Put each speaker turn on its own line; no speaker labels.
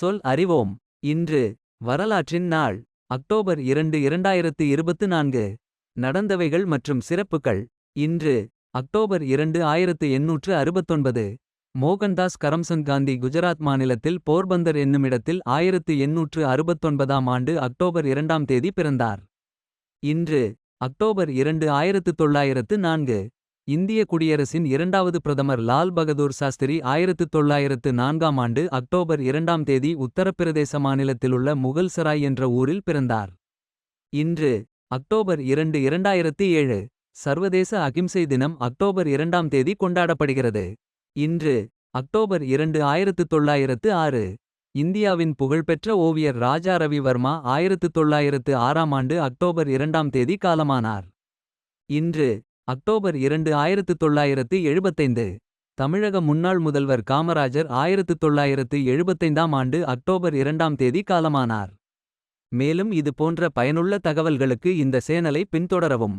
சொல் அறிவோம். இன்று வரலாற்றின் நாள். அக்டோபர் 2 2024. நடந்தவைகள் மற்றும் சிறப்புகள். இன்று அக்டோபர் 2 1869. மோகன்தாஸ் கரம்சந்த் காந்தி குஜராத் மாநிலத்தில் போர்பந்தர் என்னுமிடத்தில் 1869ஆம் ஆண்டு அக்டோபர் 2ஆம் தேதி பிறந்தார். இன்று அக்டோபர் 2 1904. இந்திய குடியரசின் இரண்டாவது பிரதமர் லால் பகதூர் சாஸ்திரி 1904ஆம் ஆண்டு அக்டோபர் 2ஆம் தேதி உத்தரப்பிரதேச மாநிலத்திலுள்ள முகல்சராய் என்ற ஊரில் பிறந்தார். இன்று அக்டோபர் 2 2007. சர்வதேச அகிம்சை தினம் அக்டோபர் 2ஆம் தேதி கொண்டாடப்படுகிறது. இன்று அக்டோபர் 2 1906. இந்தியாவின் புகழ்பெற்ற ஓவியர் ராஜா ரவி வர்மா 1906ஆம் ஆண்டு அக்டோபர் 2ஆம் தேதி காலமானார். இன்று அக்டோபர் 2 1975. தமிழக முன்னாள் முதல்வர் காமராஜர் 1975ஆம் ஆண்டு அக்டோபர் 2ஆம் தேதி காலமானார். மேலும் இது போன்ற பயனுள்ள தகவல்களுக்கு இந்த சேனலை பின்தொடரவும்.